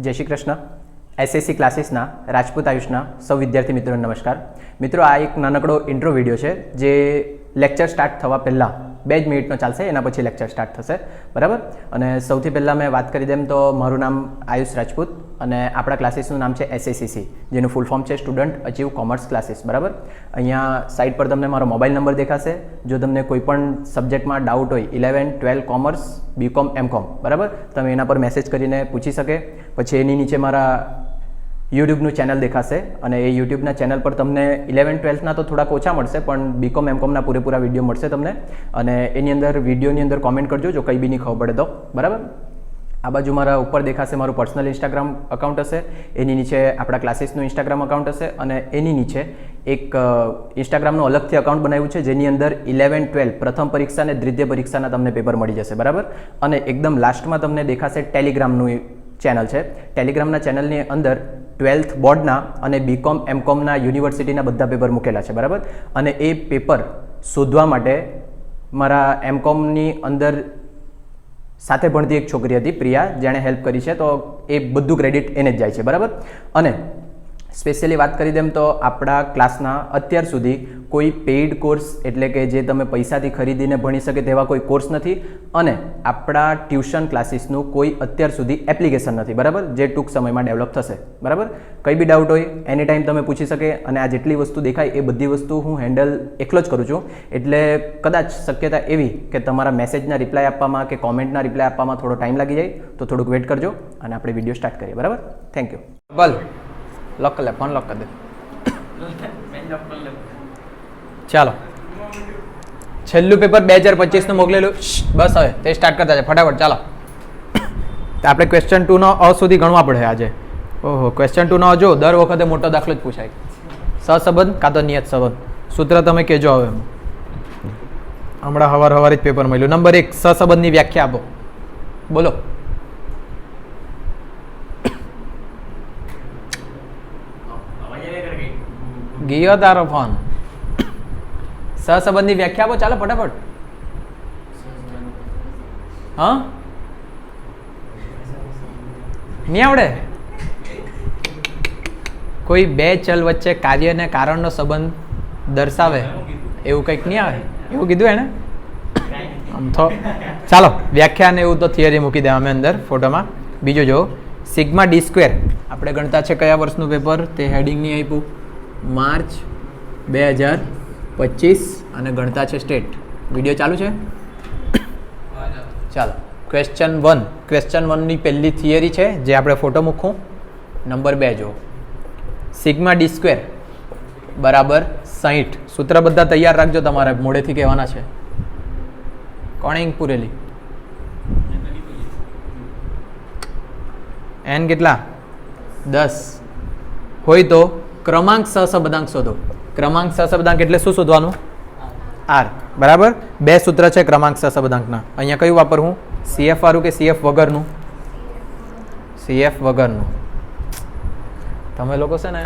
જય શ્રી કૃષ્ણ. એસએસસી ક્લાસીસના રાજપૂત આયુષના સૌ વિદ્યાર્થી મિત્રોને નમસ્કાર. મિત્રો, આ એક નાનકડો ઇન્ટ્રો વિડીયો છે જે લેક્ચર સ્ટાર્ટ થવા પહેલાં 2 જ મિનિટનો ચાલશે, એના પછી લેક્ચર સ્ટાર્ટ થશે, બરાબર. અને સૌથી પહેલાં મેં વાત કરી દેમ તો મારું નામ આયુષ રાજપૂત અને આપણા ક્લાસીસનું નામ છે એસએસસીસી, જેનું ફૂલ ફોર્મ છે સ્ટુડન્ટ અચીવ કોમર્સ ક્લાસીસ, બરાબર. અહીંયા સાઇટ પર તમને મારો મોબાઈલ નંબર દેખાશે. જો તમને કોઈ પણ સબ્જેક્ટમાં ડાઉટ હોય 11, 12 કોમર્સ, બીકોમ, એમકોમ, બરાબર, તમે એના પર મેસેજ કરીને પૂછી શકે. પછી એની નીચે મારા યુટ્યુબનું ચેનલ દેખાશે અને એ યુટ્યુબના ચેનલ પર તમને 11, 12ના તો થોડાક ઓછા મળશે, પણ બીકોમ એમકોમના પૂરેપૂરા વિડીયો મળશે તમને. અને એની અંદર વિડીયોની અંદર કોમેન્ટ કરજો જો કંઈ બી નહીં ખબર પડે તો, બરાબર. આ બાજુ મારા ઉપર દેખાશે મારું પર્સનલ ઇન્સ્ટાગ્રામ અકાઉન્ટ હશે, એની નીચે આપણા ક્લાસીસનું ઇન્સ્ટાગ્રામ અકાઉન્ટ હશે અને એની નીચે એક ઇન્સ્ટાગ્રામનું અલગથી અકાઉન્ટ બનાવ્યું છે જેની અંદર 11, 12 પ્રથમ પરીક્ષા અને દ્વિતીય પરીક્ષાના તમને પેપર મળી જશે, બરાબર. અને એકદમ લાસ્ટમાં તમને દેખાશે ટેલિગ્રામનું ચેનલ છે. ટેલિગ્રામના ચેનલની અંદર 12th બોર્ડના અને બીકોમ એમકોમના યુનિવર્સિટીના બધા પેપર મૂકેલા છે, બરાબર. અને એ પેપર શોધવા માટે મારા એમકોમની અંદર સાથે ભણતી એક છોકરી હતી પ્રિયા, જેણે હેલ્પ કરી છે, તો એ બધું ક્રેડિટ એને જ જાય છે, બરાબર. અને સ્પેશિયલી વાત કરી દેમ તો આપણા ક્લાસના અત્યાર સુધી કોઈ પેઇડ કોર્સ એટલે કે જે તમે પૈસાથી ખરીદીને ભણી શકે તેવા કોઈ કોર્સ નથી અને આપણા ટ્યુશન ક્લાસીસનું કોઈ અત્યાર સુધી એપ્લિકેશન નથી, બરાબર, જે ટૂંક સમયમાં ડેવલપ થશે, બરાબર. કંઈ બી ડાઉટ હોય એની ટાઈમ તમે પૂછી શકે અને આ જેટલી વસ્તુ દેખાય એ બધી વસ્તુ હું હેન્ડલ એકલો જ કરું છું. એટલે કદાચ શક્યતા એવી કે તમારા મેસેજના રિપ્લાય આપવામાં કે કોમેન્ટના રિપ્લાય આપવામાં થોડો ટાઈમ લાગી જાય, તો થોડુંક વેઇટ કરજો અને આપણે વિડીયો સ્ટાર્ટ કરીએ, બરાબર. Thank you. બોલ, લોક કરી લે, ફોન લોક કરી દે. ચાલો, છેલ્લું પેપર 2025નું મોકલેલું, બસ હવે તે સ્ટાર્ટ કરતા છે ફટાફટ. ચાલો, તો આપણે ક્વેશ્ચન 2નો અ સુધી ગણવા પડે આજે. ઓહો, ક્વેશ્ચન 2નો જો દર વખતે મોટો દાખલો જ પૂછાય. સહસંબંધ કાં તો નિયત સંબંધ, સૂત્ર તમે કહેજો. હવે હમણાં હવારે જ પેપર મળ્યું. નંબર 1, સહસંબંધની વ્યાખ્યા આપો, બોલો. ગયો તારો ફોન. સહસંબંધની વ્યાખ્યા આપો, ચાલો ફટાફટ. હા, નહીં આવડે? કોઈ બે ચલ વચ્ચે કાર્ય અને કારણનો સંબંધ દર્શાવે એવું કંઈક નહીં આવે, એવું કીધું એને આમ તો. ચાલો, વ્યાખ્યા ને એવું તો થિયરી મૂકી દે અમે અંદર ફોટોમાં. બીજું જો સિગ્મા ડી સ્ક્વેર આપણે ગણતા છે કયા વર્ષનું પેપર તે હેડિંગ નહીં આપ્યું, માર્ચ 2025 અને ગણતા છે સ્ટેટ. વિડીયો ચાલુ છે? ચાલો, ક્વેશ્ચન 1. ક્વેશ્ચન 1ની પહેલી થિયરી છે જે આપણે ફોટો મૂકું. નંબર 2 જો સિગ્મા ડી સ્ક્વેર બરાબર 60. સૂત્ર બધા તૈયાર રાખજો, તમારે મોડેથી કહેવાના છે. કોણે ઇંક પૂરેલી? એન કેટલા? 10 હોય તો ક્રમાંક સહસંબંધાંક શોધો. ક્રમાંક સહસંબંધાંક એટલે શું શોધવાનું? આર, બરાબર. 2 સૂત્ર છે ક્રમાંક સહસંબંધાંકના. અહીંયા કયું વાપરવું? સીએફ વાળું કે સીએફ વગરનું? સીએફ વગરનું. તમે લોકો છે ને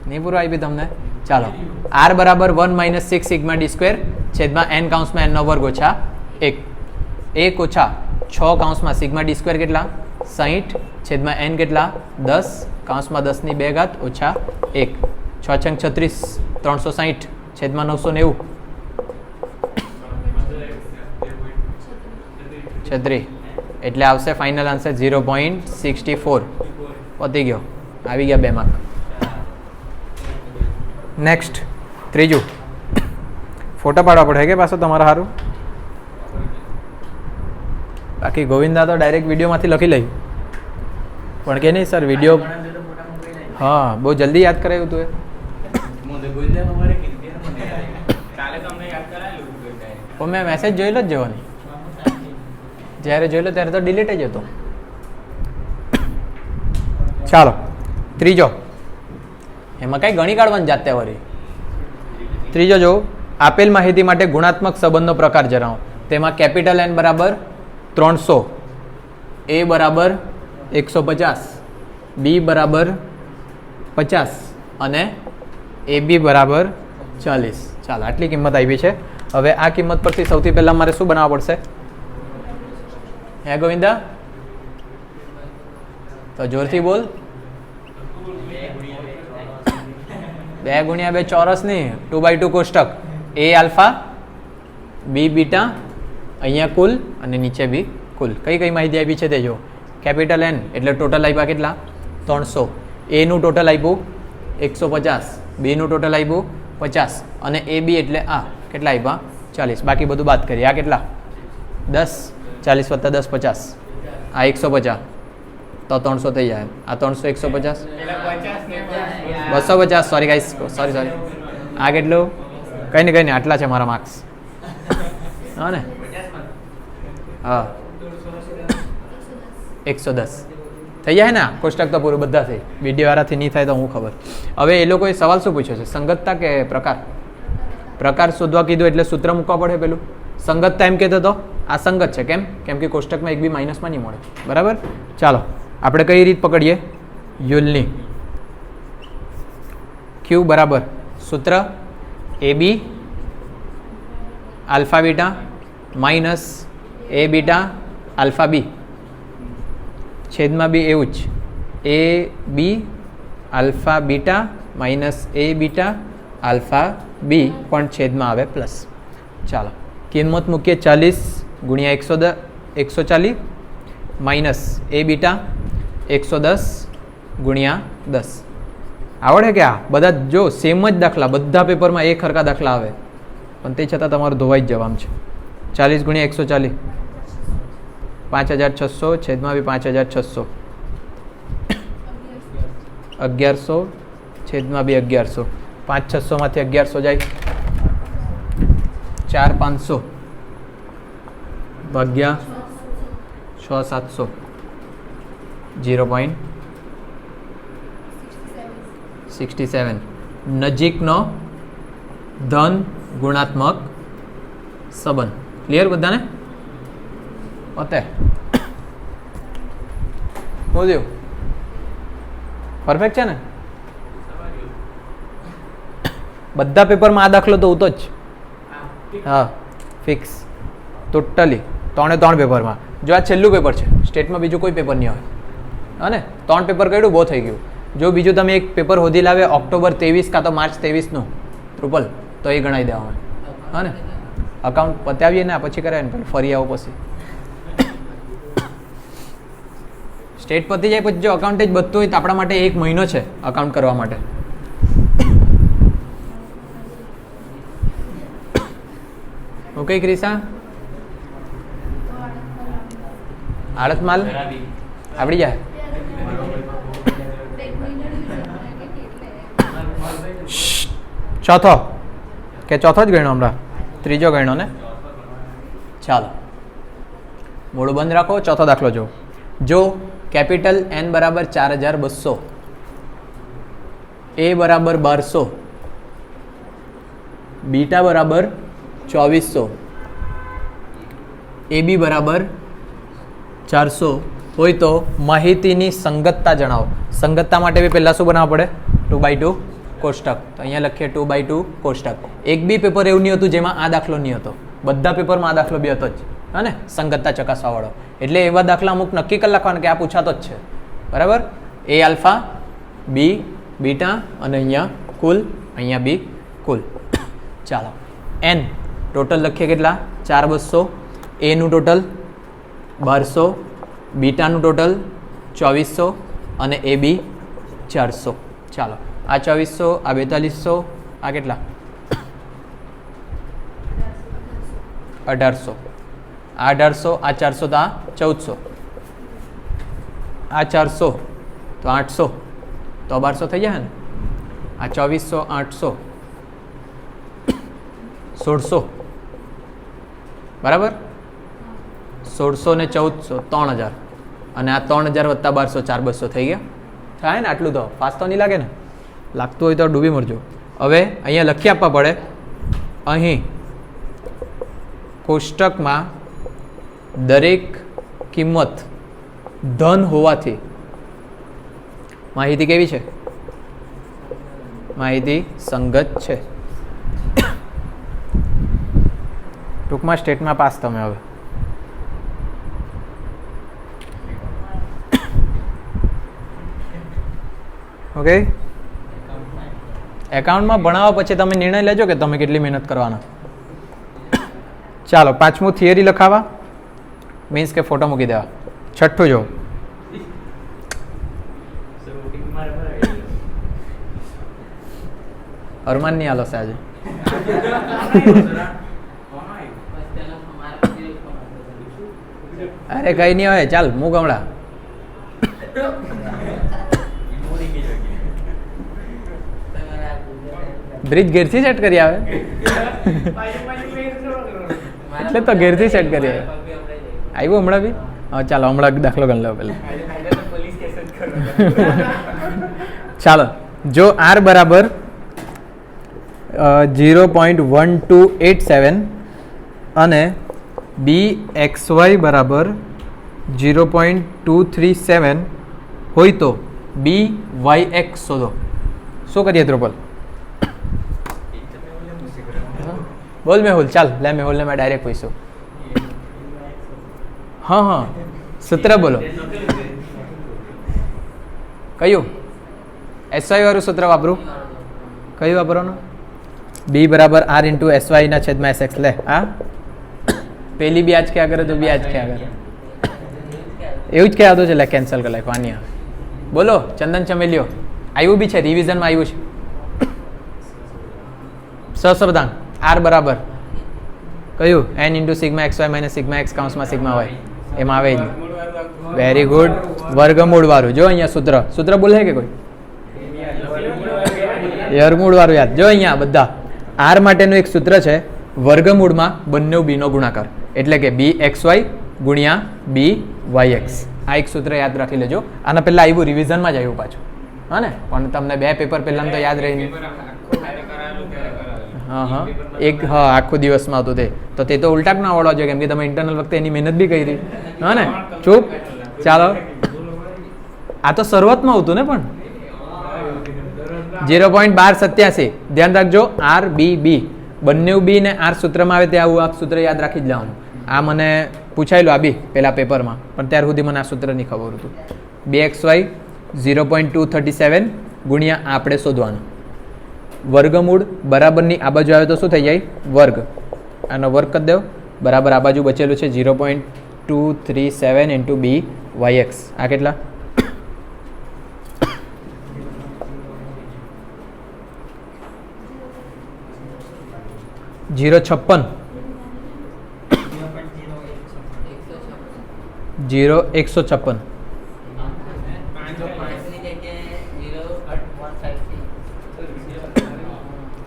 નહીં પૂરું આપી તમને. ચાલો, આર બરાબર 1 - 6 સિગ્મા ડી સ્ક્વેર છેદમાં n કાઉન્સમાં n નો વર્ગ ઓછા 1. 1 ઓછા 6 કાઉન્સમાં સિગ્મા ડી સ્ક્વેર કેટલા? 60 છેદમાં n કેટલા? 10 કાઉન્સમાં 10 ની 2 ઘાત ઓછા 1. 6 × 36 360 છેદમાં 990 36. એટલે આવશે ફાઇનલ આન્સર 0.64. પતી ગયો, આવી ગયા 2 માર્ક. નેક્સ્ટ, ત્રીજું. ફોટો પાડવા પડે કે પાછો તમારા સારું? બાકી ગોવિંદા તો ડાયરેક્ટ વિડીયોમાંથી લખી લઈ, પણ કે નહીં સર વિડીયો. હા, બહુ જલ્દી યાદ કરાયું તું એ. પણ મેં મેસેજ જોયેલો જ જવાની, જ્યારે જોયેલો ત્યારે તો ડિલીટ જ હતો. ચાલો, ત્રીજો. એમાં કઈ ગણી કાઢવાની જાતે વળી. ત્રીજો જો આપેલ માહિતી માટે ગુણાત્મક સંબંધનો પ્રકાર જણાવો. તેમાં કેપિટલ N બરાબર 300, A બરાબર 150, B બરાબર 50 અને AB બરાબર 40. ચાલો, આટલી કિંમત આવી છે. હવે આ કિંમત પરથી સૌથી પહેલાં મારે શું બનાવવા પડશે? હે ગોવિંદા? તો જોરથી બોલ. 2 ગુણ્યા 2 ચોરસ નહીં, 2/2 કોષ્ટક. એ આલ્ફા, બી બીટા, અહીંયા કુલ અને નીચે બી કુલ. કઈ કઈ માહિતી આપી છે તે જો. કેપિટલ એન એટલે ટોટલ આપ્યા કેટલા 300. એનું ટોટલ આપ્યું 150, બીનું ટોટલ આપ્યું 50 અને એ બી એટલે આ કેટલા આપ્યા 40. બાકી બધું બાદ કરીએ. આ કેટલા 10, 40 + 10 50, આ 150 તો 300 થઈ જાય. આ 300 150 250. Sorry guys, sorry. આ કેટલું કંઈ નહીં આટલા છે મારા માર્ક્સ. હા ને, હા 110 થઈ જાય ને. કોષ્ટક તો પૂરું બધા થઈ. વિડીયોવાળાથી નહીં થાય તો હું ખબર. હવે એ લોકોએ સવાલ શું પૂછ્યો છે, સંગતતા કે પ્રકાર? પ્રકાર શોધવા કીધું એટલે સૂત્ર મૂકવા પડે. પેલું સંગતતા એમ કહેતો તો આ સંગત છે. કેમ કે કોષ્ટકમાં એક બી માઇનસમાં નહીં મળે. બરાબર. ચાલો આપણે કઈ રીત પકડીએ, યુલની. ક્યુ બરાબર સૂત્ર એ બી આલ્ફા બીટા માઇનસ એ બીટા આલ્ફા બી, છેદમાં બી એવું જ એ બી આલ્ફા બીટા માઇનસ એ બીટા આલ્ફા બી પણ છેદમાં આવે પ્લસ. ચાલો કિંમત મૂકીએ 40 ગુણ્યા 140 માઇનસ એ બીટા 110 ગુણ્યા 10. આવડે કે આ બધા જો સેમ જ દાખલા, બધા પેપરમાં એક સરખા દાખલા આવે પણ તે છતાં તમારું ધોવાઈ જ જવાનું છે. 40 ગુણ્યા 140 5600 છેદમાં બી 5600, 1100 છેદમાં બી 1100. 5600 માંથી 1100 જાય 4500 ભાગ્યા 6700 0.67. નજીકનો ધન ગુણાત્મક સંબંધ. ક્લિયર બધાને? ઓતે બોલ્યો પરફેક્ટ છે ને? બધા પેપરમાં આ દાખલો તો ઉતો જ. હા ફિક્સ ટોટલી 3 પેપરમાં. જો આ છેલ્લું પેપર છે, સ્ટેટમાં બીજું કોઈ પેપર નહીં હોય. હા ને, 3 પેપર કર્યું બહુ થઈ ગયું. જો બીજું તમે એક પેપર શોધી લાવે ઓક્ટોબર 23 કાં તો માર્ચ 23નું ટ્રુપલ, તો એ ગણાવી દેવામાં. હા ને, અકાઉન્ટ પતાવીએ ને પછી કરાય ને ફરી આવો પછી. સ્ટેટ પતી જાય પછી જો અકાઉન્ટ જ બધું હોય તો આપણા માટે 1 મહિનો છે અકાઉન્ટ કરવા માટે. ઓકે ક્રિશા, આળત માલ આવડી જાય. ચોથો કે ચોથો જ ગણ્યો હમણાં? ત્રીજો ગણ્યો ને. ચાલો મોડું બંધ રાખો. ચોથો દાખલો જો કેપિટલ એન બરાબર 4200, એ બરાબર 1200, બીટા બરાબર 2400, એ બી બરાબર 400 હોય તો માહિતીની સંગતતા જણાવો. સંગતતા માટે બી પહેલાં શું બનાવવા પડે? 2/2 કોષ્ટક. તો અહીંયા લખીએ 2/2 કોષ્ટક. એક બી પેપર એવું નહીં હતું જેમાં આ દાખલો નહીં હતો. બધા પેપરમાં આ દાખલો બી હતો જ. હા ને, સંગતતા ચકાસવાવાળો. એટલે એવા દાખલા અમુક નક્કી કરી લખવાના કે આ પૂછાતો જ છે. બરાબર. એ આલ્ફા, બી બીટા અને અહીંયા કુલ, અહીંયા બી કુલ. ચાલો એન ટોટલ લખીએ કેટલા? 4200. એનું ટોટલ 1200, બીટાનું ટોટલ 2400 અને એ બી 400. ચાલો આ 2400, આ 4200, આ કેટલા? 1800. આ 1800, આ 400 તો આ 1400, આ 400 તો 800, તો 1200 થઈ જાય ને. આ 2400, 800, 1600 બરાબર. 1600 ને 1400 3000 અને આ 3000 વત્તા 1200 4200 થઈ ગયા. થાય ને આટલું? તો ફાસ્ટ તો નહીં લાગે ને? લાગતું હોય તો ડૂબી મરજો. હવે અહીંયા લખી આપવા પડે. અહીં કોષ્ટકમાં દરેક કિંમત ધન હોવાથી માહિતી કેવી છે? માહિતી સંગત છે. ટૂંકમાં સ્ટેટમાં પાસ તમે. હવે ઓકે, એકાઉન્ટમાં ભણાવો પછી તમે નિર્ણય લેજો કે તમે કેટલી મહેનત કરવાના. ચાલો પાંચમું થિયરી લખાવા, મીન્સ કે ફોટો મૂકી દેવા. છઠ્ઠું જો અરમાન નહીં આલો છે આજે. અરે કઈ નહીં હોય, ચાલ મૂક હમણાં. બ્રિજ ઘેરથી સેટ કરી આવે એટલે તો ઘેરથી સેટ કરી આવે. આવ્યું હમણાં બી? હા ચાલો હમણાં દાખલો કરી લો પેલા. ચાલો જો આર બરાબર 0.1287 અને બી એક્સ વાય બરાબર 0.237 હોય તો બી વાય એક્સ શોધો. શું કરીએ ધ્રુપલ? બોલ મેહુલ, ચાલ લે મેહુલને મેં ડાયરેક્ટ પૂછ્યું. હા હા સૂત્ર બોલો. કયું? એસવાય વાળું સૂત્ર વાપરું? કયું વાપરવાનું? બી બરાબર આર ઇન્ટુ એસવાય ના છેદમાં એસ એક્સ. લે હા પેલી બી આજ ક્યાં કરે તો બી આજ ક્યાં કરે, એવું જ કહેવાતું છે. લે કેન્સલ કરી નાખો આની. બોલો ચંદન ચમેલીઓ, આવ્યું બી છે રિવિઝનમાં આવ્યું છે. સહસ્રદાન આર બરાબર કયું? N into sigma x y minus sigma x કાઉન્સમાં સિગ્મા વાય. એમાં આવે જ. Very good. વર્ગમૂળ વાળું જો અહીંયા સૂત્ર. સૂત્ર બોલે કે કોઈ? વર્ગમૂળ વાળું યાદ. જો અહીંયા બધા આર માટેનું એક સૂત્ર છે, વર્ગમૂળમાં બંને બીનો ગુણાકાર, એટલે કે બી એક્સ વાય ગુણ્યા બી વાય એક્સ. આ એક સૂત્ર યાદ રાખી લેજો. આના પહેલા આવ્યું રિવિઝનમાં જ આવ્યું પાછું. હા ને, પણ તમને બે પેપર પહેલાં તો યાદ રહી નહીં. હા હા એક હા આખો દિવસમાં હતું તે તો ઉલટા ના આવડવા જોઈએ, કેમ કે તમે ઇન્ટરનલ વખતે એની મહેનત બી કરી. હા ને, ચૂપ. ચાલો આ તો શરૂઆતમાં હતું ને, પણ 0.1287 ધ્યાન રાખજો. આર બી બી બંને બી ને આર સૂત્રમાં આવે ત્યાં આવું આ સૂત્ર યાદ રાખી જ લેવાનું. આ મને પૂછાયેલું આ બી પેલા પેપરમાં, પણ ત્યાર સુધી મને આ સૂત્ર નહીં ખબર હતું. બી એક્સ વાય 0.237 ગુણ્યા આપણે શોધવાનું. વર્ગમૂળ બરાબરની આ બાજુ આવે તો શું થઈ જાય? વર્ગ. આનો વર્ગ કરી દો. બરાબર આ બાજુ બચેલું છે 0.237 ઇન્ટુ બી વાય એક્સ. આ કેટલા? 0.56 0.156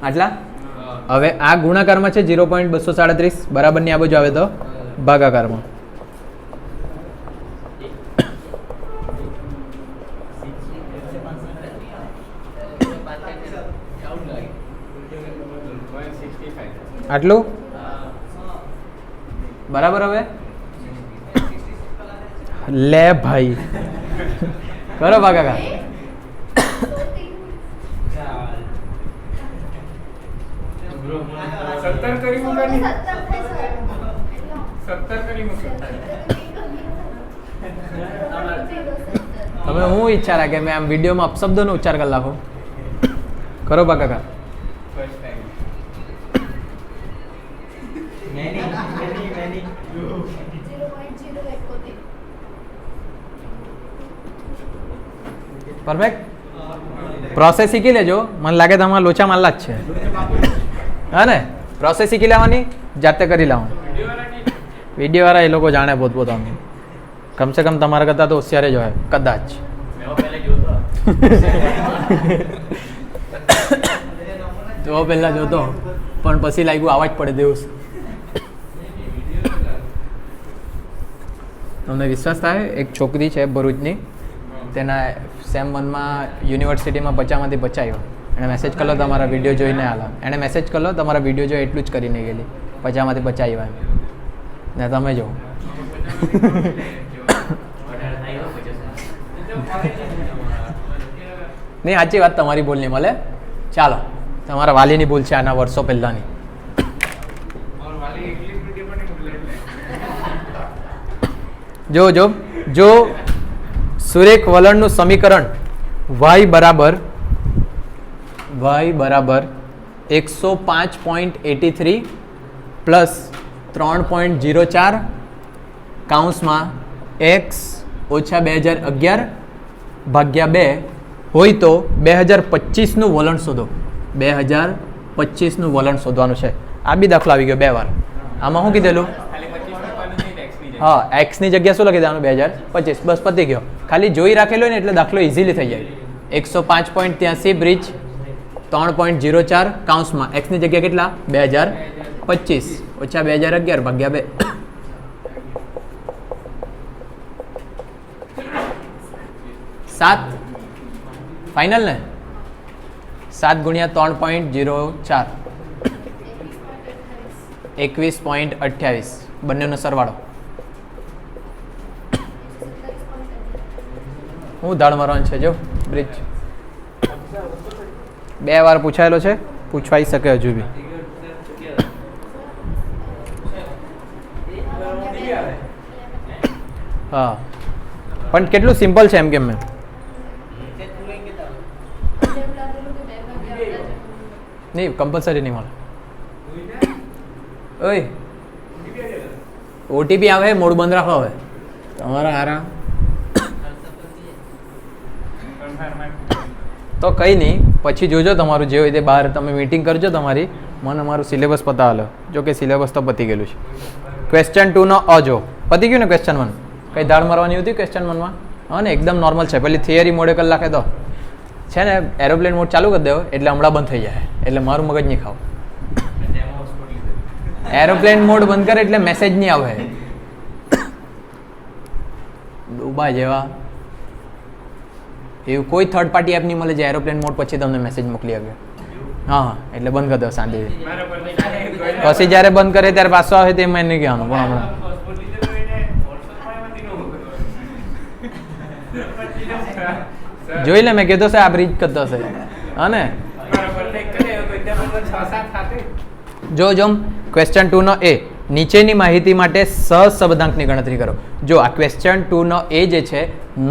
આટલા. હવે આ ગુણાકારમાં છે 0.237 બરાબરની આ બાજુ આવે તો ભાગાકારમાં. આટલું બરાબર. હવે લે ભાઈ કરો ભાગાકાર. તમે હું ઈચ્છા રાખે મેં આમ વિડીયોમાં અપશબ્દોનો ઉચ્ચાર કરી નાખો. કરો ભાગાકાર. પરફેક્ટ. પ્રોસેસ શીખી લેજો. મને લાગે તમારા લોચા માલ્લા જ છે. હા ને, પ્રોસેસ શીખી લેવાની, જાતે કરી લેવાનું. વિડીયો વાળા એ લોકો જાણે પોતપોતાનું. કમસે કમ તમારા કરતાં તો હોશિયાર જ હોય કદાચ. તો પહેલા જોતો પણ પછી લાગ્યું આવા જ પડે દેવું. તમને વિશ્વાસ થાય? એક છોકરી છે ભરૂચની, તેના સેમ 1માં યુનિવર્સિટીમાં 50માંથી 50 આવ્યો. એણે મેસેજ કર્યો તમારા વિડીયો જોઈને આલા. એણે મેસેજ કર્યો તમારા વિડીયો જોઈ એટલું જ કરીને ગયેલી. 50માંથી 50 આવ્યા ને તમે જો. નહીં સાચી વાત તમારી ભૂલ નહીં મળે. ચાલો તમારા વાલીની ભૂલ છે આના વર્ષો પહેલાંની. જો જો જો સુરેખ વલણનું સમીકરણ y બરાબર 105.83 પ્લસ 3.04 કૌંસમાં x ઓછા 2011 ભાગ્યા 2 હોય તો 2025નું વલણ શોધો. 2025નું વલણ શોધવાનું છે. આ બી દાખલો આવી ગયો 2 વાર. આમાં શું કીધેલું? હા, x ની જગ્યા શું લખી દેવાનું? 2025. બસ પતી ગયો. ખાલી જોઈ રાખેલો હોય ને એટલે દાખલો ઇઝીલી થઈ જાય. 105.83 બ્રિજ 3.04 કૌંસમાં x ની જગ્યા કેટલા? 2025 ઓછા 2011 ભાગ્યા 2. 7 ફાઇનલ ને? 7 ગુણ્યા 3.04 21.28 બંનેનો સરવાળો. હું દાળ મારવાનું છે જો બ્રિજ 2 વાર પૂછાયેલો છે, પૂછવાઈ શકે હજુ બી. હા પણ કેટલું સિમ્પલ છે એમ કેમ મેં નહીં કમ્પલસરી નહીં મળે. ઓય ઓટીપી આવે, મોડ બંધ રાખો હવે તમારા હારા. તો કંઈ નહીં, પછી જોજો તમારું જે હોય તે બહાર તમે મીટિંગ કરજો તમારી. મને અમારું સિલેબસ પતાવેલો, જો કે સિલેબસ તો પતી ગયેલું છે. ક્વેશ્ચન 2 નો અ જો પતી ગયું ને. ક્વેશ્ચન 1 કંઈ દાળ મારવાની હતી ક્વેશ્ચન 1 માં? હા ને, એકદમ નોર્મલ છે. પેલી થિયરી મોડે કલાકે તો છે ને એરોપ્લેન મોડ ચાલુ કરી દેવો એટલે હમણાં બંધ થઈ જાય, એટલે મારું મગજ નહીં ખાવ. એરોપ્લેન મોડ બંધ કરે એટલે મેસેજ નહીં આવે. ડૂબા જેવા એવું કોઈ થર્ડ પાર્ટી એપ નહીં મળે જે એરોપ્લેન મોડ પછી તમને મેસેજ મોકલી આપે. હા હા, એટલે બંધ કરી દો શાંતિ. પછી જ્યારે બંધ કરે ત્યારે પાછો આવે તે મેં નહીં કહેવાનું. પણ હમણાં જોઈ લે, મેં કીધું છે આ બ્રિજ કરતો છે. હા ને, જો ક્વેશ્ચન 2 નો એ નીચેની માહિતી માટે સહસંબંધાંકની ગણતરી કરો. જો આ ક્વેશ્ચન 2 નો એ જે છે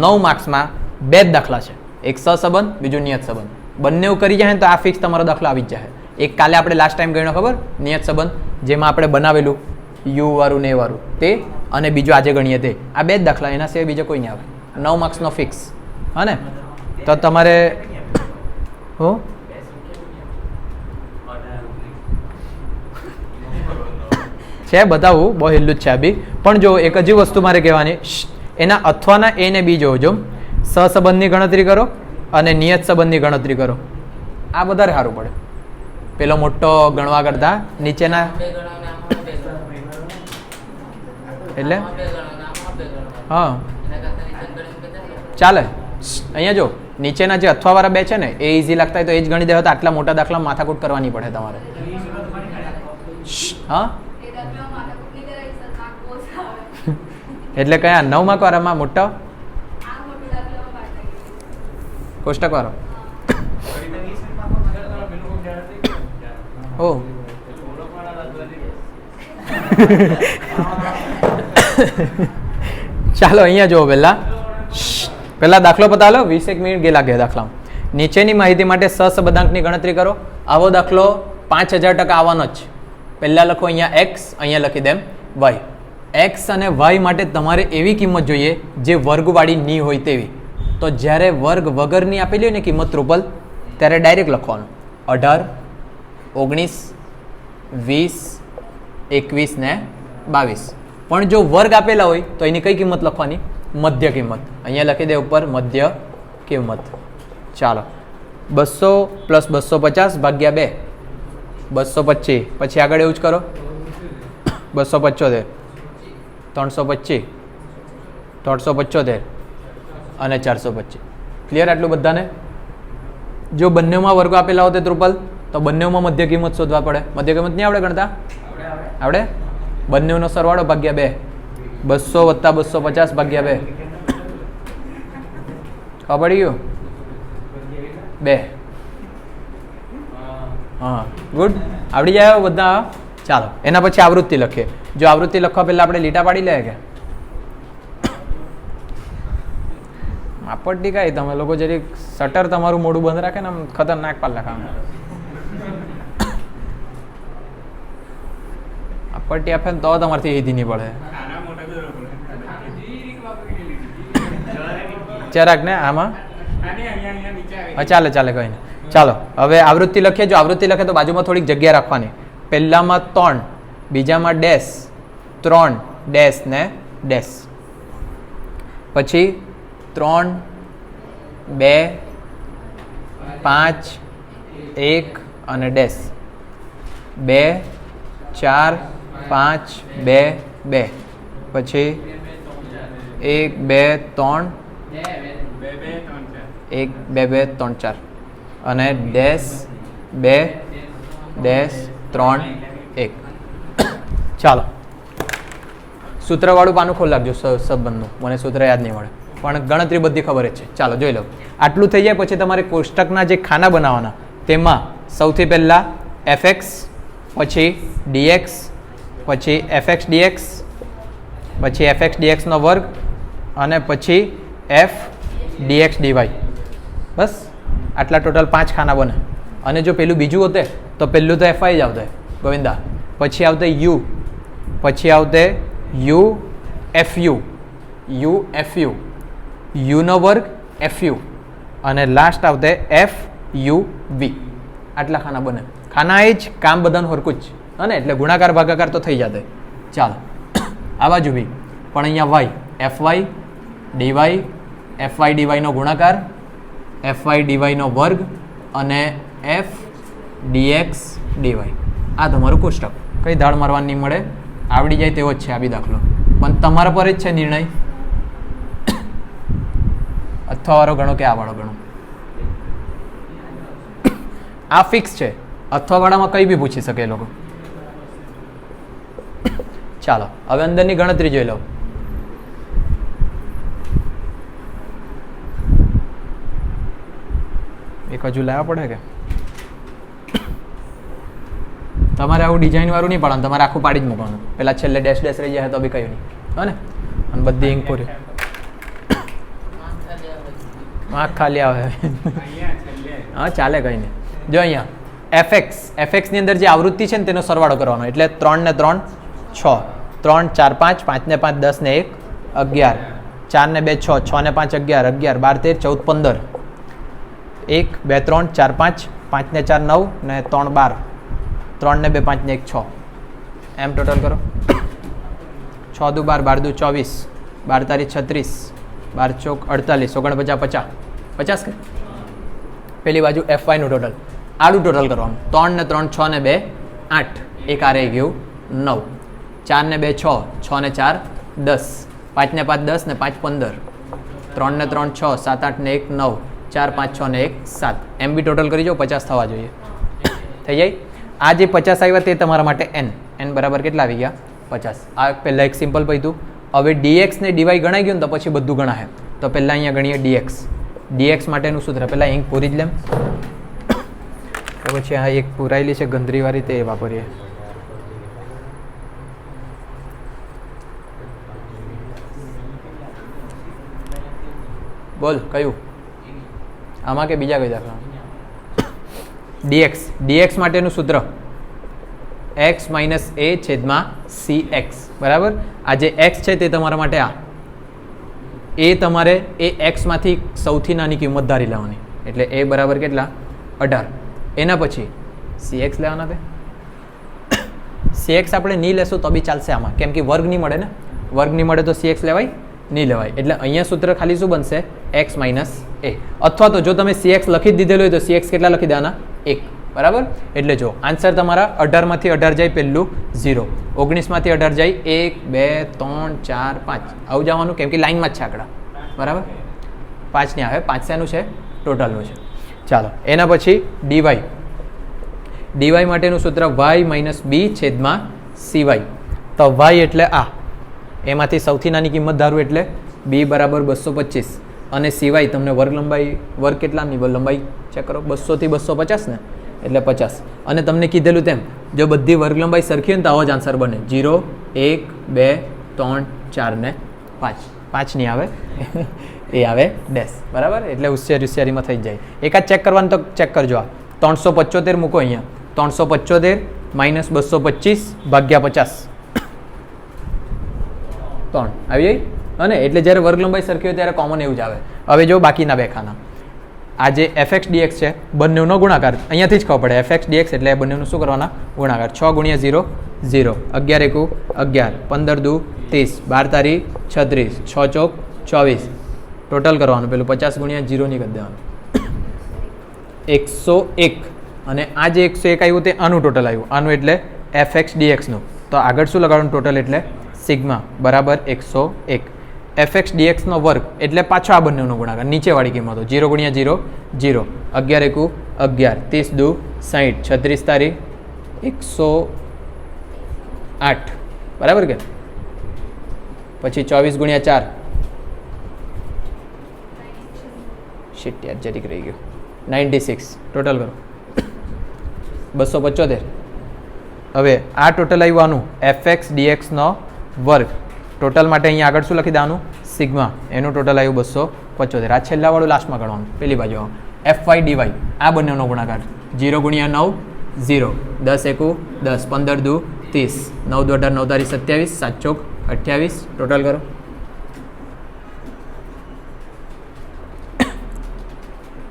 9 માર્ક્સમાં 2 જ દાખલા છે. એક સહસંબંધ, બીજું નિયત સંબંધ. બંને કરી જાય ને તો આ ફિક્સ તમારો દાખલો આવી જ જાય. એક કાલે આપણે લાસ્ટ ટાઈમ ગણ્યો ખબર, નિયત સંબંધ, જેમાં આપણે બનાવેલું યુ વાળું ને એ વાળું તે, અને બીજું આજે ગણીએ તે. આ 2 જ દાખલા, એના સિવાય બીજો કોઈ નહીં આવે. 9 માર્ક્સનો ફિક્સ. હા ને, તો તમારે હું છે બતાવું, બહુ હેલ્લું જ છે આ બી. પણ જો એક હજી વસ્તુ મારે કહેવાની, એના અથવાના એ ને બી જોજો. સહસંબંધની ગણતરી કરો અને નિયત સંબંધની ગણતરી કરો. આ વધારે સારું પડે પેલો મોટો ગણવા કરતા. નીચેના એટલે હા ચાલે. અહીંયા જો નીચેના જે અથવાવાળા 2 છે ને એ ઇઝી લાગતા હોય તો એ જ ગણી દેવા, તો આટલા મોટા દાખલા માથાકૂટ કરવાની પડે તમારે. હા એટલે કયા 9 માર્ક વાળામાં મોટો કોષ્ટક વાળો? ઓ ચાલો અહીંયા જુઓ. પહેલા દાખલો પતાલો, 20 મિનિટ ગે લાગે દાખલામાં. નીચેની માહિતી માટે સહસંબંધાંકની ગણતરી કરો. આવો દાખલો 5000% આવવાનો જ. પહેલા લખો અહીંયા x, અહીંયા લખી દેમ y. x અને y માટે તમારે એવી કિંમત જોઈએ જે વર્ગવાળી ની હોય તેવી. તો જ્યારે વર્ગ વગરની આપેલી હોય ને કિંમત રૂપલ, ત્યારે ડાયરેક્ટ લખવાનું 18, 19, 20, 21 ને 22. પણ જો વર્ગ આપેલા હોય તો એની કઈ કિંમત લખવાની? મધ્ય કિંમત. અહીંયા લખી દે ઉપર મધ્ય કિંમત. ચાલો 200 + 250 ભાગ્યા 2 225. પછી આગળ એવું જ કરો 275, 325, 375 અને 425. ક્લિયર આટલું બધાને? જો બંનેમાં વર્ગો આપેલા હોત ત્રુપલ તો બંનેમાં મધ્ય કિંમત શોધવા પડે. મધ્ય કિંમત નહીં આવડે ગણતા? આવડે. બંનેનો સરવાળો ભાગ્યા 2, 200 + 250 ભાગ્યા 2. ખબર પડી ગયું? 2. હા ગુડ, આવડી જાય બધા. ચાલો એના પછી આવૃત્તિ લખીએ. જો આવૃત્તિ લખવા પહેલા આપણે લીટા પાડી લે કે માપપટ્ટી કાંઈ તમે લોકો જરી શટર તમારું મોઢું બંધ રાખે ને આમ ખતરનાક પાલ્લા ખામ માપપટ્ટી આપે ને તો તમારથી હીધી નહીં પડે જરાક ને આમાં હા ચાલે ચાલે કંઈ નહીં ચાલો હવે આવૃત્તિ લખીએ જો આવૃત્તિ લખે તો બાજુમાં થોડીક જગ્યા રાખવાની પહેલામાં 3 બીજામાં ડેશ 3 ડેશ ને ડેશ પછી 3 2 5 1 અને ડેશ 2 4 5 2 2 પછી 1 2 3 1 2 2 3 4 અને ડેશ 2 ડેશ 3 1 ચાલો સૂત્રવાળું પાનું ખોલ લાગજો સંબંધનું મને સૂત્ર યાદ નહીં મળે પણ ગણતરી બધી ખબર જ છે ચાલો જોઈ લો આટલું થઈ જાય પછી તમારે કોષ્ટકના જે ખાના બનાવવાના તેમાં સૌથી પહેલાં fx પછી dx પછી fx dx પછી fx dx નો વર્ગ અને પછી f dx dy બસ આટલા ટોટલ 5 ખાના બને અને જો પેલું બીજું હોતે તો પહેલું તો fy જ આવતે ગોવિંદા પછી આવતે u પછી આવતે u fu u નો વર્ગ fu અને લાસ્ટ આવતે f u v આટલા ખાના બને ખાના એ જ કામ બધાનું હરકું જ અને એટલે ગુણાકાર ભાગાકાર તો થઈ જશે ચાલો આ બાજુ બી પણ અહીંયા y fy dy fy dy નો ગુણાકાર fy dy નો વર્ગ અને f dx dy આ તમારું કોષ્ટક કઈ દાળ મારવા નહીં મળે આવડી જાય તેવો જ છે આ બી દાખલો પણ તમારા પર જ છે નિર્ણય અથવા વાળો ગણો કે આ વાળો ગણો આ ફિક્સ છે અથવા વાળામાં કઈ બી પૂછી શકે એ લોકો ચાલો હવે અંદરની ગણતરી જોઈ લો એક હજુ લાવવા પડે કે તમારે આવું ડિઝાઇન વાળું નહીં પાડવાનું તમારે આખું પાડી જ મૂકવાનું પેલા છેલ્લે ડેશ ડેશ રહી જાય તો બી કયું નહીં હો ને અને બધી ઇંક પૂરી આંખ ખાલી આવે હા ચાલે કંઈ નહીં જો અહીંયા એફએક્સ ની અંદર જે આવૃત્તિ છે ને તેનો સરવાળો કરવાનો એટલે 3 ને 3 6 3 4 5 5 ને 5 10 ને 1 11 4 ને 2 6 6 ને 5 11 11 12 13 14 15 1 2 3 4 5 5 ને 4 9 ને 3 12 3 ને 2 5 ને 1 6 એમ ટોટલ કરો 6 દુ 12 12 દુ 24 12 તારીખ 36 12 ચોક 48 49 50 50 કે પેલી બાજુ fy નું ટોટલ આડું ટોટલ કરવાનું 3 ને 3 6 ને 2 8 એક આ રહી ગયું 9 4 ને 2 6 6 ને 4 10 5 ને 5 10 ને 5 15 3 ને 3 6 7 8 ને 1 9 4 5 6 ને 1 7 એમ બી ટોટલ કરી જો 50 થવા જોઈએ થઈ જાય આ જે 50 આવ્યા તે તમારા માટે n બરાબર કેટલા આવી ગયા 50 આ પહેલાં એક સિમ્પલ પૈતું હવે dx ને dy ગણાઈ ગયું ને તો પછી બધું ગણાશે તો પહેલાં અહીંયા ગણીએ dx માટેનું સૂત્ર પહેલાં ઇંક પૂરી જ લેમ તો પછી આ એક પૂરાયેલી છે ગંદરીવાળી તે વાપરીએ બોલ કયું આમાં કે બીજા કઈ દાખલા dx માટેનું સૂત્ર x માઇનસ a છેદમાં cx બરાબર આ જે x છે તે તમારા માટે આ એ તમારે એ x માંથી સૌથી નાની કિંમત ધારી લેવાની એટલે a બરાબર કેટલા 18 એના પછી cx લેવાના તે cx આપણે નહીં લેશું તો બી ચાલશે આમાં કેમ કે વર્ગ નહીં મળે ને વર્ગ નહીં મળે તો cx લેવાય નહીં લેવાય એટલે અહીંયા સૂત્ર ખાલી શું બનશે x માઇનસ a અથવા તો જો તમે cx લખી જ દીધેલું હોય તો cx કેટલા લખી દેવાના 1 બરાબર એટલે જો આન્સર તમારા 18 માંથી 18 જાય પહેલું 0 19 માંથી 18 જાય 1 2 3 4 5 આવું જવાનું કેમ કે લાઈનમાં જ છે આંકડા બરાબર 5 ને આવે 5 શેનું છે ટોટલનું છે ચાલો એના પછી dy માટેનું સૂત્ર y માઇનસ b છેદમાં cy તો y એટલે આ એમાંથી સૌથી નાની કિંમત ધારું એટલે b બરાબર 225 અને સિવાય તમને વર્ગ લંબાઈ વર્ગ કેટલાની લંબાઈ ચેક કરો 200 થી 250 ને એટલે 50 અને તમને કીધેલું તેમ જો બધી વર્ગ લંબાઈ સરખી હોય ને તો આવો જ આન્સર બને 0 1 2 3 4 ને 5 5 નહીં આવે એ આવે ડેશ, બરાબર. એટલે હોશિયારીમાં થઈ જાય. એકાદ ચેક કરવાનું તો ચેક કરજો. આ 375 મૂકો અહીંયા. 375 માઇનસ 225 ભાગ્યા 50 3 આવી જાય. અને એટલે જ્યારે વર્ગ લંબાઈ સરખી હોય ત્યારે કોમન એવું જ આવે. હવે જો બાકીના બે ખાના, આ જે fx dx છે બંનેનો ગુણાકાર અહીંયાથી જ ખબર પડે. fx dx એટલે બંનેનું શું કરવાના? ગુણાકાર. 6 ગુણ્યા 0 0, 11 એકુ 11, 15 દુ 30, 12 તારી 36, 6 ચોક 24. ટોટલ કરવાનું. પેલું 50 ગુણ્યા 0 ની કરી દેવાનું. 101. અને આ જે 101 આવ્યું તે આનું ટોટલ આવ્યું. આનું એટલે fx dx નું. તો આગળ શું લગાડવાનું? ટોટલ એટલે સિગ્મા બરાબર 101. fx dx નો વર્ગ એટલે પાછો આ બંનેનો ગુણાકાર, નીચેવાળી કિંમતો. 0 ગુણ્યા 0 0, 11 એકુ 11, 30 દુ 60, 36 તારી 108, બરાબર કે? પછી 24 ગુણ્યા 4, શિટ યાર જરીક રહી ગયું, 96. ટોટલ કરો 275. હવે આ ટોટલ આવ્યું આનું fx dx નો વર્ગ. ટોટલ માટે અહીંયા આગળ શું લખી દેવાનું? સિગ્મા. એનું ટોટલ આવ્યું 275. આ છેલ્લાવાળું લાસ્ટમાં ગણવાનું. પેલી બાજુ fy dy, આ બંનેનો ગુણાકાર. 0 ગુણ્યા 9 0, 10 એકુ 10, 15 દુ 30, 9 દુ 18, 9 તારી 27, 7 ચોક 28. ટોટલ કરો.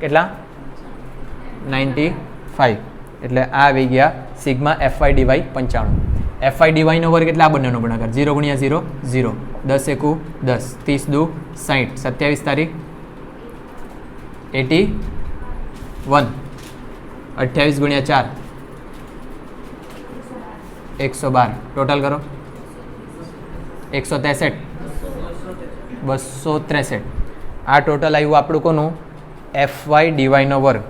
કેટલા? 95. એટલે આ આવી ગયા sigma fy dy 95. fy dy નો વર્ગ એટલે આ બંનેનો ગુણાકાર. 0 ગુણ્યા 0 0, 10 એકુ 10, 30 દુ 60, 27 તારીખ 81, 28 ગુણ્યા 4 112. ટોટલ કરો 163 263. આ ટોટલ આવ્યું આપણું કોનું? fy dy નો વર્ગ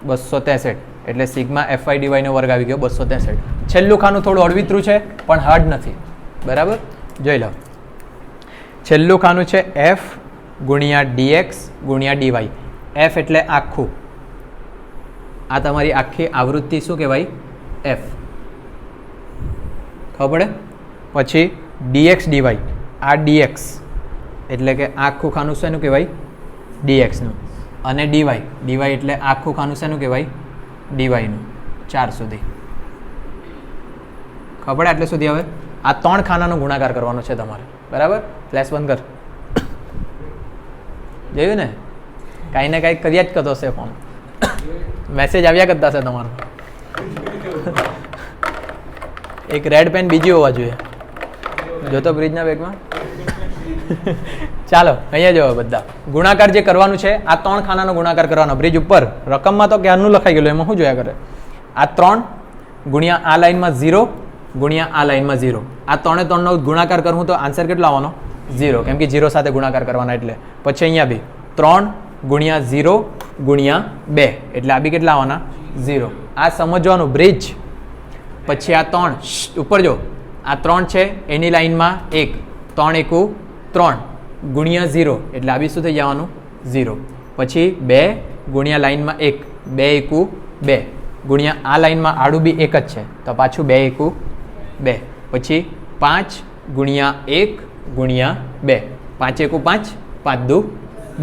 263. એટલે સિગ્મા fy dy નો વર્ગ આવી ગયો 263. છેલ્લું ખાનું થોડું અળવિતરું છે પણ હાર્ડ નથી, બરાબર. જોઈ લો, છેલ્લું ખાનું છે f ગુણ્યા dx ગુણ્યા dy. f એટલે આખું, આ તમારી આખી આવૃત્તિ શું કહેવાય? f. ખબર પડે? પછી dx dy, આ dx એટલે કે આખું ખાનું શેનું કહેવાય? dx નું. અને dy એટલે આખું ખાનું શેનું કહેવાય? dy નું. 4 સુધી ખબર? એટલે સુધી. હવે આ 3 ખાનાનો ગુણાકાર કરવાનો છે તમારે, બરાબર. ફ્લેશ બંધ કર. જોયું ને? કાંઈ ને કાંઈ કર્યા જ કરતો હશે ફોન. મેસેજ આવ્યા કરતા હશે તમારો. એક રેડ પેન બીજી હોવા જોઈએ. જોતો બ્રિજના બેગમાં. ચાલો અહીંયા જો બધા ગુણાકાર જે કરવાનું છે, આ 3 ખાનાનો ગુણાકાર કરવાનો. બ્રિજ ઉપર રકમમાં તો ક્યારનું લખાઈ ગયેલું, એમાં શું જોયા કરે? આ 3 ગુણ્યા આ લાઈનમાં 0 ગુણ્યા આ લાઈનમાં 0. આ 3 3 નો ગુણાકાર કરું તો આન્સર કેટલો આવવાનો? 0, કેમ કે 0 સાથે ગુણાકાર કરવાના એટલે. પછી અહીંયા બી 3 ગુણ્યા 0 ગુણ્યા 2 એટલે આ બી કેટલા આવવાના? 0. આ સમજવાનું બ્રિજ. પછી આ 3 ઉપર જો, આ 3 છે એની લાઈનમાં 1, 3 એકુ 3 ગુણ્યા 0 એટલે આ બી શું થઈ જવાનું? 0. પછી 2 ગુણ્યા લાઈનમાં 1, 2 એકુ 2 ગુણ્યા આ લાઈનમાં આડું બી 1 જ છે તો પાછું 2 એકુ 2. પછી 5 ગુણ્યા 1 ગુણ્યા 2, 5 એકુ 5, 5 દુ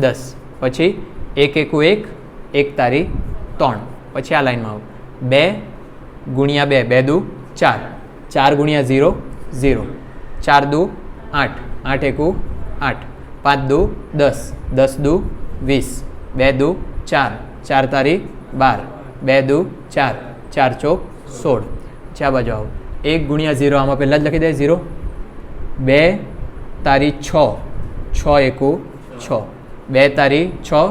10. પછી 1 એકુ 1, 1 તારી 3. પછી આ લાઈનમાં 2 ગુણ્યા 2, 2 દુ 4, 4 ગુણ્યા 0 0, 4 દુ 8, 8 એકુ 8, 5 દુ 10, 10 દુ 20, 2 દુ 4, 4 તારી 12, 2 દુ 4, 4 ચોક 16. આ બાજુ આવો 1 ગુણ્યા 0, આમાં પહેલાં જ લખી દે 0. 2 તારી 6, 6 એકુ 6, 2 તારી 6,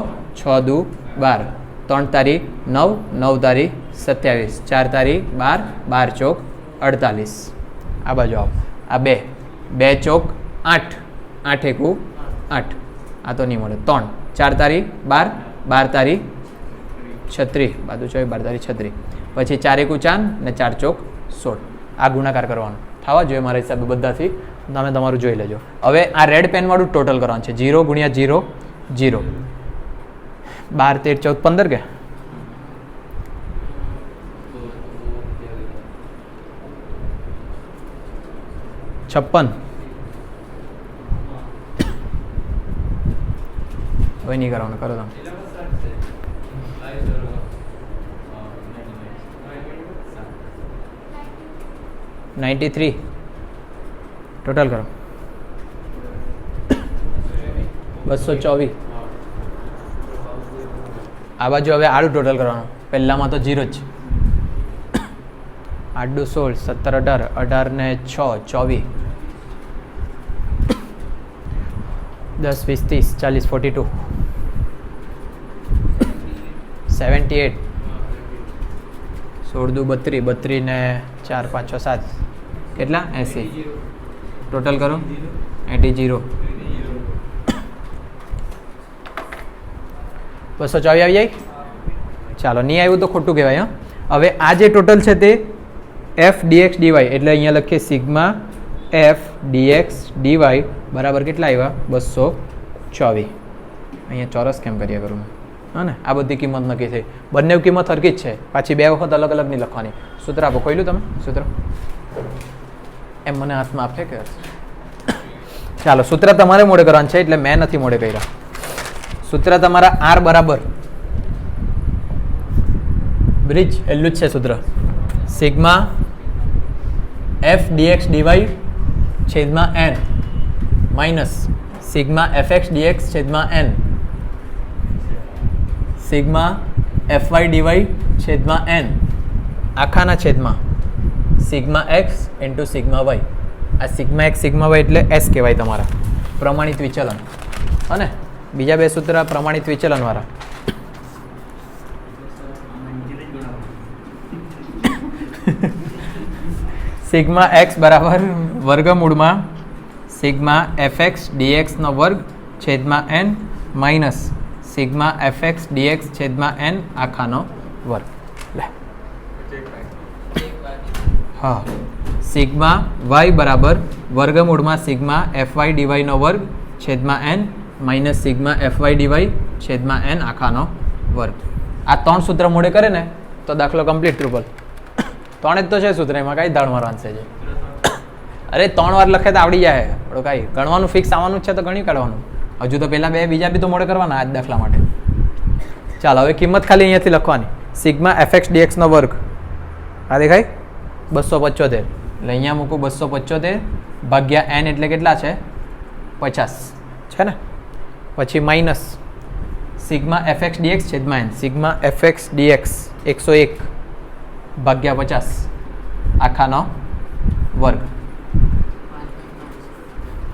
6 દુ 12, 3 તારી 9, 9 તારી 27, 4 તારી 12, 12 ચોક 48. આ બાજુ આવો, આ 2, 2 ચોક 8, 8 એકુ 8, આ તો નહીં મળે 3, 4 તારી 12, 12 તારી 36, બાજુ 12 તારી 36. પછી 4 એકુ 4 ને 4 ચોક 16. આ ગુણાકાર કરવાનો થવા જોઈએ મારા હિસાબે બધાથી. તમે તમારું જોઈ લેજો. હવે આ રેડ પેનવાળું ટોટલ કરવાનું છે. 0 ગુણ્યા 0 0, 12 13 14 15 કે 56, હવે નહીં કરવાનું, કરો તમે. 93 ટોટલ કરો. 224. આ બાજુ હવે આડું ટોટલ કરવાનું. પહેલામાં તો 0 જ. 8 દુ 16, 17 18, 18 ને 6 24, 10 20 30 40 42, 78, 16 દુ 32, 32 ને 4 5 6 7 કેટલા 80. ટોટલ કરો 80. 224 આવી જાય. ચાલો, નહીં આવ્યું તો ખોટું કહેવાય. હા, હવે આ જે ટોટલ છે તે એફ ડીએક્સ ડીવાય, એટલે અહીંયા લખીએ સિગ્મા એફ ડીએક્સ ડીવાય બરાબર કેટલા આવ્યા 224. અહીંયા ચોરસ કેમ કર્યા કરું મેં? હા ને, આ બધી કિંમત નક્કી થઈ. બંને કિંમત સરખી જ છે, પાછી બે વખત અલગ અલગ નહીં લખવાની. સૂત્ર આપો, કોઈલું તમે સૂત્ર એમ મને હાથમાં આપે કે ચાલો, સૂત્ર તમારે મોડે કરવાનું છે એટલે મેં નથી મોડે કર્યા. સૂત્ર તમારા આર બરાબર બ્રિજ એટલું જ છે સૂત્ર, સિગ્મા એફ ડીએક્સ ડીવાય છેદમાં N minus sigma F X D X છેદમાં એન સિગ્મા એફવાય ડીવાય છેદમાં એન આખાના છેદમાં sigma X into sigma Y. આ સિગ્મા એક્સ સિગ્મા વાય એટલે એસ કહેવાય તમારા પ્રમાણિત વિચલન. અને બીજા બે સૂત્ર પ્રમાણિત વિચલન વાળા. સિગ્મા એક્સ બરાબર વર્ગમૂળમાં સિગ્મા એફએક્સ ડીએક્સનો વર્ગ છેદમાં N minus sigma F X D X છેદમાં એન આખાનો વર્ગ. હા, સિગ્મા વાય બરાબર વર્ગમૂળમાં સિગ્મા એફવાય ડીવાયનો વર્ગ છેદમાં N minus sigma F Y D Y છેદમાં એન આખાનો વર્ગ. આ ત્રણ સૂત્ર મોડે કરે ને તો દાખલો કમ્પ્લીટ ટ્રુપલ. ત્રણ જ તો છે સૂત્ર, એમાં કાંઈ દાળ મારવાનું છે. અરે 3 વાર લખે તો આવડી જાય. થોડું કાંઈ ગણવાનું ફિક્સ આવવાનું જ છે તો ગણી કાઢવાનું. હજુ તો પહેલાં બે બીજા બી તો મોડે કરવાના આજ દાખલા માટે. ચાલો, હવે કિંમત ખાલી અહીંયાથી લખવાની. સિગ્મા એફએક્સ ડીએક્સનો વર્ગ આ દેખાય 275, એટલે અહીંયા મૂકું 275 ભાગ્યા એન એટલે કેટલા છે 50 છે ને. પછી માઇનસ સિગ્મા એફએક્સ ડીએક્સ છેદમાં એન સિગ્મા એફએક્સ ડીએક્સ 101 ભાગ્યા 50 આખાનો વર્ગ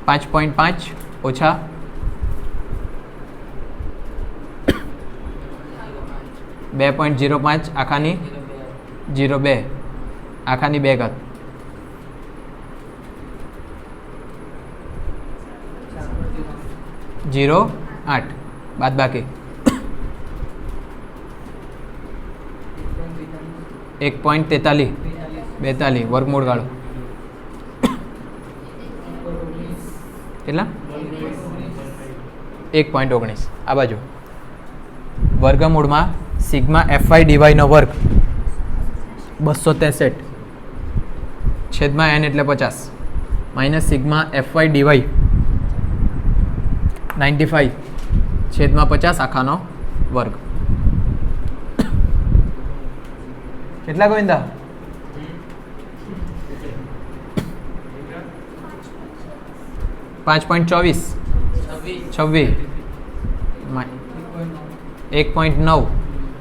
5.5 ઓછા 2.05 આખાની 0.2 આખાની 2 ઘાત 0.8 બાદ બાકી 1.43 વર્ગમૂળ ગાળો કેટલા 1.19. આ બાજુ વર્ગમૂળમાં સિગ્મા એફવાય ડીવાયનો વર્ગ 263 છેદમાં એન એટલે 50 માઇનસ સિગ્મા એફવાય ડીવાય 95 છેદમાં 50 આખાનો વર્ગ. કેટલા ગોવિંદા 5.24 26 1.9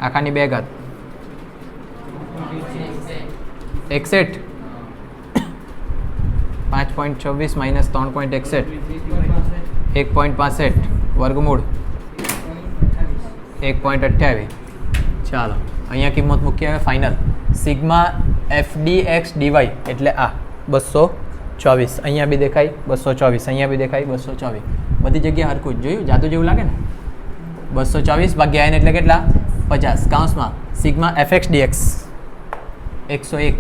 આખાની 2 ઘાત 61 5.26 માઇનસ 3.61 1.65 વર્ગમૂળ 1.28. ચાલો, અહીંયા કિંમત મૂકી આવે final. Sigma F D X D Y એટલે આ 224 અહીંયા બી દેખાય 224 અહીંયા બી દેખાય 224 બધી જગ્યાએ હરખું જ જોયું. જાદુ જેવું લાગે ને. 224 ભાગ્યા એન એટલે કેટલા 50 કૌંસમાં સિગ્મા એફ એક્સ ડીએક્સ 101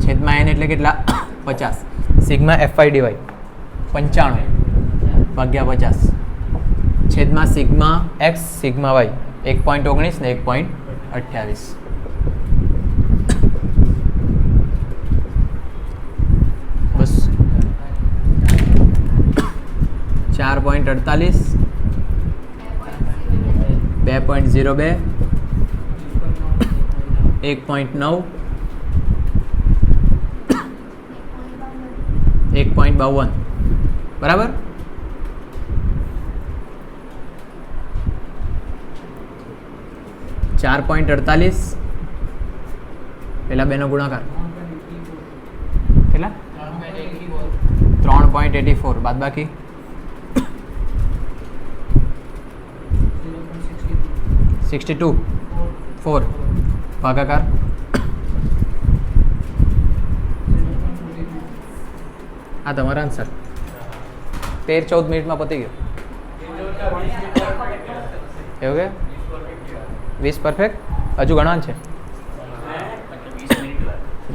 છેદમાં એન એટલે કેટલા 50 સિગ્મા એફ વાય ડીવાય 95 ભાગ્યા 50 છેદમાં સિગ્મા એક્સ સિગ્મા વાય 1.19 ને 1.28. બસ 4.48 2.02 1.9 1.52 બરાબર. ચાર 4.48 પેલા બેનો ગુણાકાર કેટલા 3.84 બાદ બાકી 62 4 ભાગાકાર આ તમારા આન્સર 13-14 મિનિટમાં પતી ગયો એવું કે 20 પરફેક્ટ હજુ ગણવાનું છે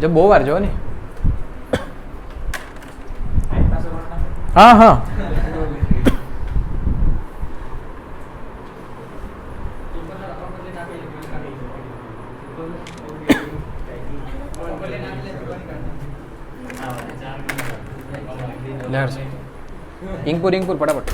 જો બહુ વાર જો ને હા હા ઇંગપુર ફટાફટ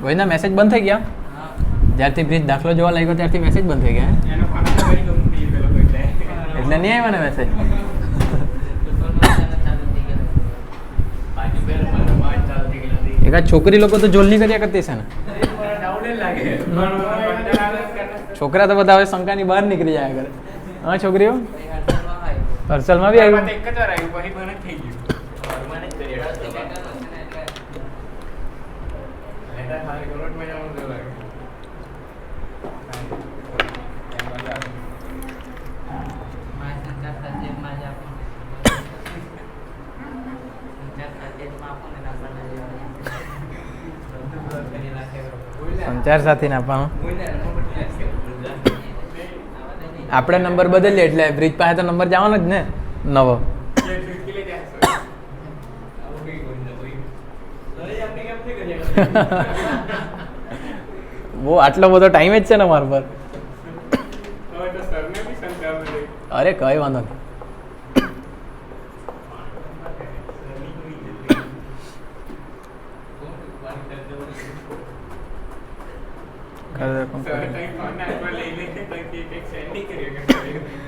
ભાઈના મેસેજ બંધ થઈ ગયા જ્યારથી બ્રિજ દાખલો જોવા લાગ્યો ત્યારથી મેસેજ બંધ થઈ ગયા એટલે નહીં આવ્યો ને મેસેજ એકાદ છોકરી લોકો તો જોલની કર્યા કરતી છે ને છોકરા તો બધા હવે શંકાની બહાર નીકળી જાય કરે હા છોકરીઓ હર્ષલમાં બી આવ્યું સંચાર સાથી ના આપવાનું આપણે નંબર બદલીએ એટલે બ્રિજ પાસે તો નંબર જવાનો જ ને નવો वो આટલો બધો ટાઈમ જ છે ને મારા પર અરે કઈ વાંધો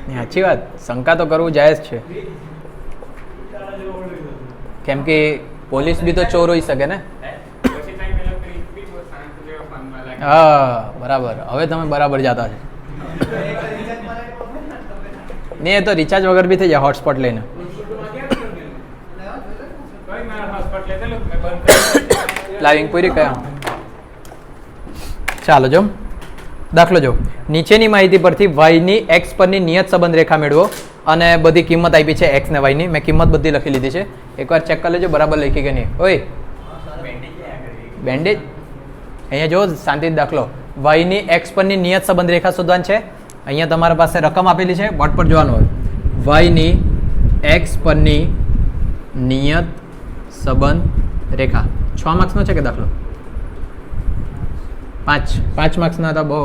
નહીં સાચી વાત શંકા તો કરવું જાયજ છે કેમ કે પોલીસ બી તો ચોર હોઈ શકે ને હા બરાબર હવે તમે બરાબર જતા છે નહીં એ તો રિચાર્જ વગર બી થઈ જાય હોટસ્પોટ લઈને લાવિંગ પૂરી કયા ચાલો જો દાખલો જો નીચેની માહિતી પરથી y ની x પરની નિયત સંબંધ રેખા મેળવો અને બધી કિંમત આપી છે x ને y ની મેં કિંમત બધી લખી લીધી છે એકવાર ચેક કરી લેજો બરાબર લખી કે નહીં ઓય બેન્ડેજ અહીંયા જો શાંતિ દાખલો y ની x પરની નિયત સંબંધ રેખા શોધવાની છે અહીંયા તમારા પાસે રકમ આપેલી છે બોર્ડ પર જોવાનું હોય y ની x પરની નિયત સંબંધ રેખા 6 માર્ક્સનો છે કે દાખલો 5 માર્ક્સના તો બહુ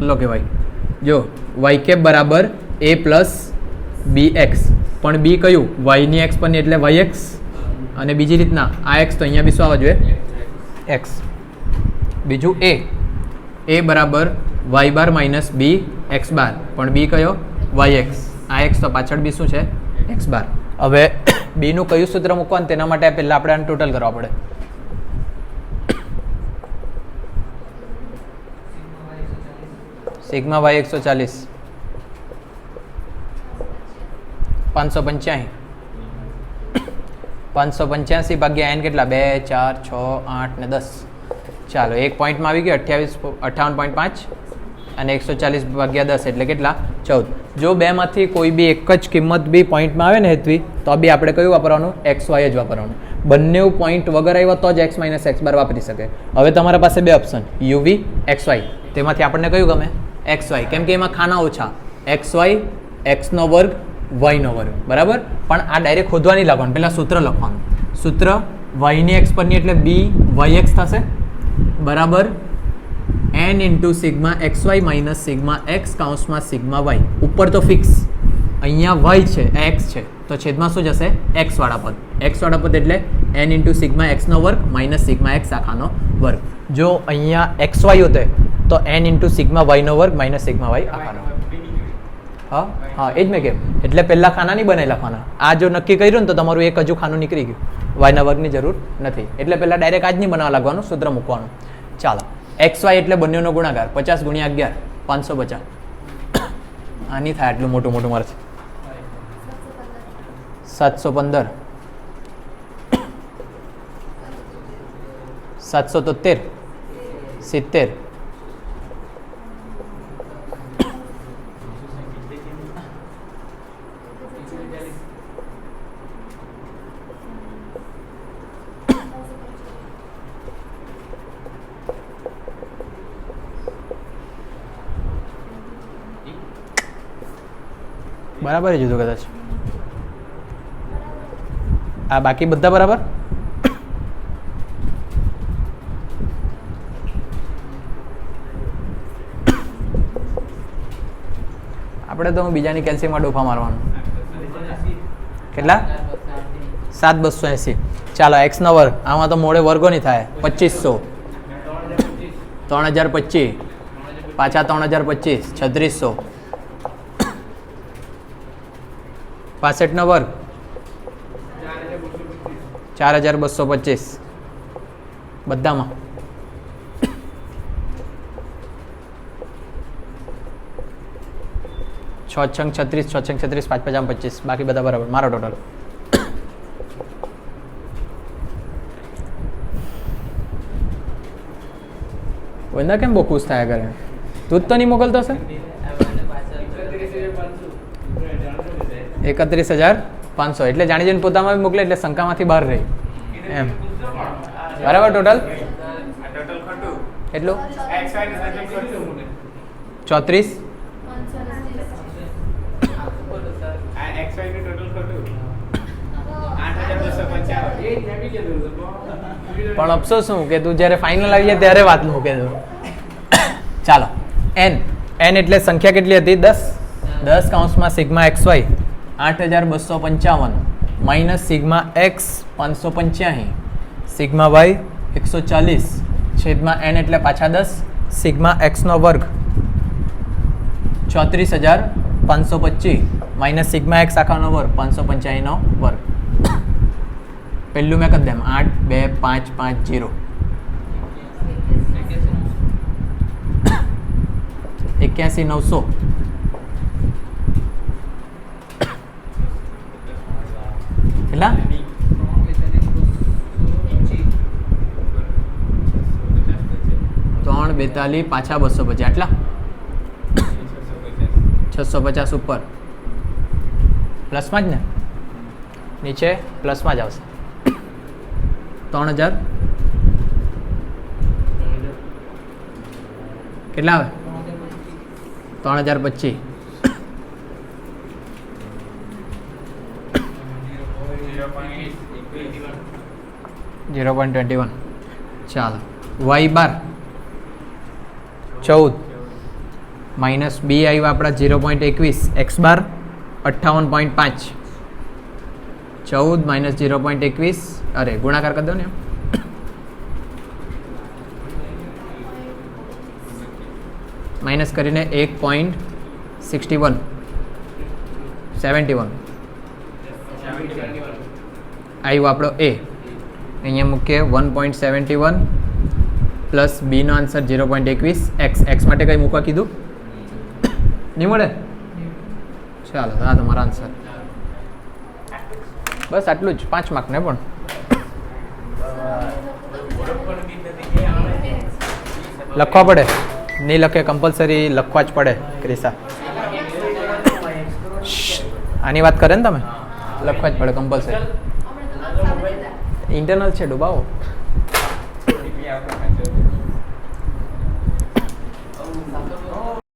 લો કહેવાય જો y કેપ બરાબર a પ્લસ bx પણ b કયું y ની x પરની એટલે yx અને બીજી રીતના આ x તો અહીંયા બી શું આવવા જોઈએ x બીજું a બરાબર y bar minus b x બાર પણ b કયો yx આ x તો પાછળ બી શું છે x બાર હવે b નું કયું સૂત્ર મૂકવાનું તેના માટે પહેલાં આપણે આને ટોટલ કરવા પડે સિગ્મા y 140 585 ભાગ્યા n કેટલા 2 4 6 8 ને 10 ચાલો એક પોઈન્ટમાં આવી ગયો 58.5 અને 140 ભાગ્યા 10 એટલે કેટલા 14 જો બેમાંથી કોઈ બી એક જ કિંમત બી પોઈન્ટમાં આવે ને હેતવી તો બી આપણે કયું વાપરવાનું xy જ વાપરવાનું બંને પોઈન્ટ વગર આવ્યો તો જ x માઇનસ x બાર વાપરી શકે હવે તમારા પાસે બે ઓપ્શન uv xy તેમાંથી આપણને કયું ગમે xy કેમ કે એમાં ખાના ઓછા xy x નો વર્ગ y નો વર્ગ બરાબર પણ આ ડાયરેક્ટ ખોદવા નહીં લાગવાનું પહેલાં સૂત્ર લખવાનું સૂત્ર y ની x પરની એટલે b yx થશે બરાબર n into sigma xy minus sigma x કાઉન્સમાં સિગ્મા y ઉપર તો ફિક્સ અહીંયા y છે x છે તો છેદમાં શું જશે x વાળા પદ. x વાળા પદ એટલે n ઇન્ટુ સિગ્મા એક્સનો વર્ગ માઇનસ સિગ્મા એક્સ આખાનો વર્ગ. જો અહીંયા xy હોતે તો n ઇન્ટુ સિગ્મા વાયનો વર્ગ માઇનસ સિગ્મા વાય આખાનો વર્ગ. હા હા એ જ મેં કેમ એટલે પહેલા ખાના નહીં બનાવી લખવાના. આ જો નક્કી કર્યું ને તો તમારું એક હજુ ખાનું નીકળી ગયું. વાયના વર્ગની જરૂર નથી એટલે પહેલા ડાયરેક્ટ આજ નહીં બનાવવા લાગવાનું, સૂત્ર મૂકવાનું. ચાલો xy એટલે બંનેનો ગુણાકાર 50 ગુણ્યા 11 550. આ નહીં થાય આટલું મોટું મોટું મારે 715 773 70 બરાબર જ હતું કદાચ. આ બાકી બધા બરાબર. આપણે તો બીજાની કેલ્સીમાં ડોફા મારવાનું. કેટલા 7280. ચાલો x નો વર્ગ આમાં તો મોડે વર્ગો નહીં થાય 2500 3025 પાછા 3025 3600 65 નો વર્ગ 4225 બધામાં. છ છંગ 36 6 છંગ 36 5 5 25 બાકી બધા બરાબર મારો ટોટલ. વંદા કેમ બહુ ખુશ થયા કરે? તું જ તો નહીં મોકલતો હશે. 31,500 એટલે જાણી જઈને પોતામાં બી મોકલે એટલે શંકામાંથી બહાર રહી એમ. બરાબર ટોટલ એટલું 34 પણ અફસોસ શું કે તું જ્યારે ફાઇનલ આવી જાય ત્યારે વાત મૂકે તું. ચાલો n એટલે સંખ્યા કેટલી હતી 10 કૌંસમાં sigma xy 8255 minus sigma x 585 sigma y 140 છેદમાં n એટલે પાછા 10 સિગ્મા x નો વર્ગ 34,525 માઇનસ સિગ્મા x આખાનો વર્ગ 585 નો વર્ગ. પહેલું મેં કરી દેમ 8 2 5 5 0 81,900 કેટલા 342 પાછા 250 આટલા 650 ઉપર પ્લસમાં જ ને નીચે પ્લસમાં જ આવશે 3000 કેટલા આવે 3025 0.21 ચાલો y બાર 14 માઇનસ બી આવ્યા આપણા 0.21 x બાર 58.5 14 માઇનસ 0.21 અરે ગુણાકાર કરી દો ને માઇનસ કરીને 1.61 71 આવ્યો આપણો એ અહીંયા મૂકીએ 1.71 પ્લસ બીનો આન્સર 0.21 એક્સ માટે કંઈ મૂકવા કીધું નહીં મળે. ચાલો આ તમારો આન્સર. બસ આટલું જ 5 માર્ક ને પણ લખવા પડે નહીં લખે કમ્પલસરી લખવા જ પડે. ક્રિસા આની વાત કરે ને તમે લખવા જ પડે કમ્પલસરી. ઇન્ટરનલ છે ડૂબાવો.